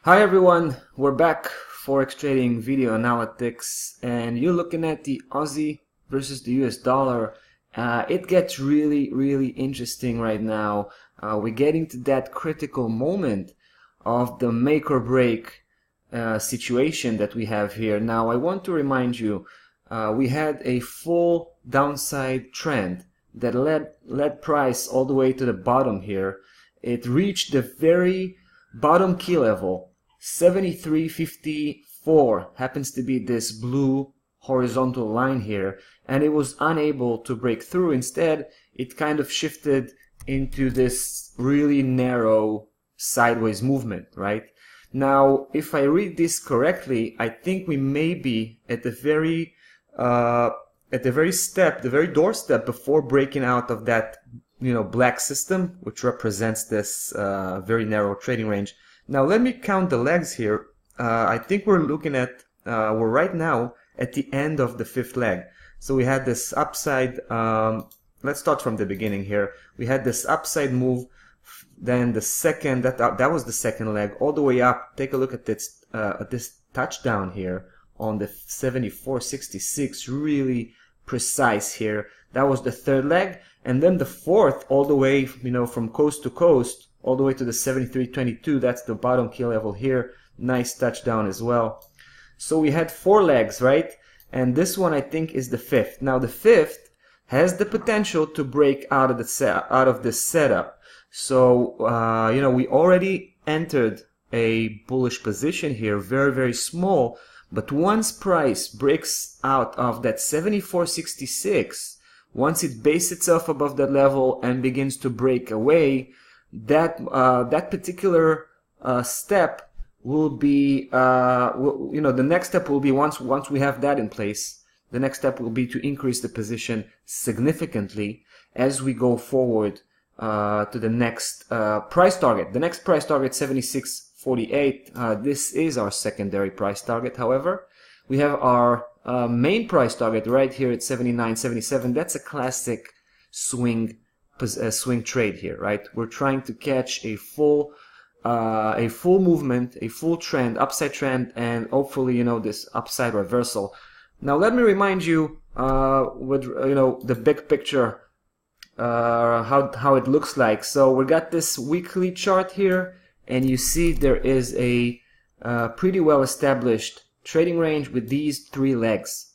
Hi everyone, we're back Forex trading video analytics, and you're looking at the Aussie versus the US dollar. It gets really interesting right now. We're getting to that critical moment of the make or break situation that we have here. Now I want to remind you, we had a full downside trend that led price all the way to the bottom here. It reached the very bottom key level. 73.54 happens to be this blue horizontal line here, and it was unable to break through. Instead, it kind of shifted into this really narrow sideways movement, right? Now, if I read this correctly, I think we may be at the very doorstep before breaking out of that, black system, which represents this very narrow trading range. Now let me count the legs here. I think we're looking at, we're right now at the end of the fifth leg. So we had this upside, let's start from the beginning here. We had this upside move, then the second, that was the second leg, all the way up. Take a look at this touchdown here on the 74.66, really precise here. That was the third leg, and then the fourth, all the way, from coast to coast, all the way to the 73.22. That's the bottom key level here. Nice touchdown as well. So we had four legs, right? And this one I think is the fifth. Now the fifth has the potential to break out of this setup. So we already entered a bullish position here, very small. But once price breaks out of that 74.66, once it bases itself above that level and begins to break away, that particular step will be, the next step will be, once we have that in place, the next step will be to increase the position significantly as we go forward to the next price target. The next price target, 76.48. This is our secondary price target. However, we have our main price target right here at 79.77. That's a classic swing trade here, right? We're trying to catch a full movement, a full trend, upside trend, and hopefully, this upside reversal. Now, let me remind you, with the big picture, how it looks like. So we got this weekly chart here, and you see there is a pretty well established trading range with these three legs.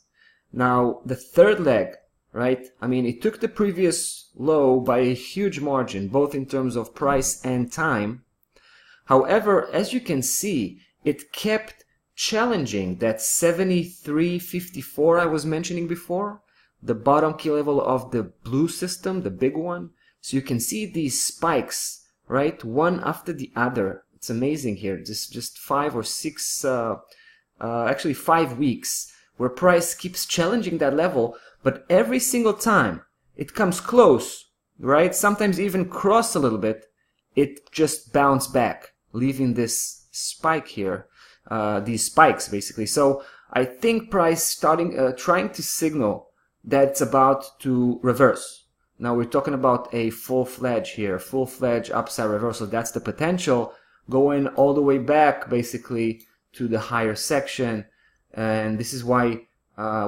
Now, the third leg, right? I mean, it took the previous low by a huge margin, both in terms of price and time. However, as you can see, it kept challenging that 73.54 I was mentioning before, the bottom key level of the blue system, the big one. So you can see these spikes, right? One after the other. It's amazing here. Just 5 or 6, actually 5 weeks, where price keeps challenging that level. But every single time it comes close, right? Sometimes even cross a little bit, it just bounce back, leaving this spike here, these spikes basically. So I think price trying to signal that it's about to reverse. Now we're talking about a full-fledged upside reversal. That's the potential, going all the way back basically to the higher section. And this is why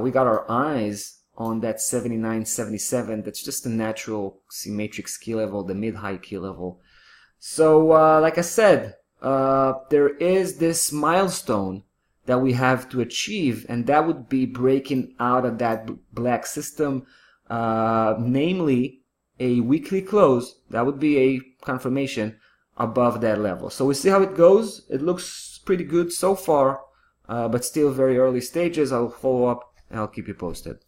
we got our eyes on that 79.77. That's just a natural symmetric key level, the mid-high key level. So like I said, there is this milestone that we have to achieve, and that would be breaking out of that black system, namely a weekly close. That would be a confirmation above that level. So we see how it goes. It looks pretty good so far, but still very early stages. I'll follow up and I'll keep you posted.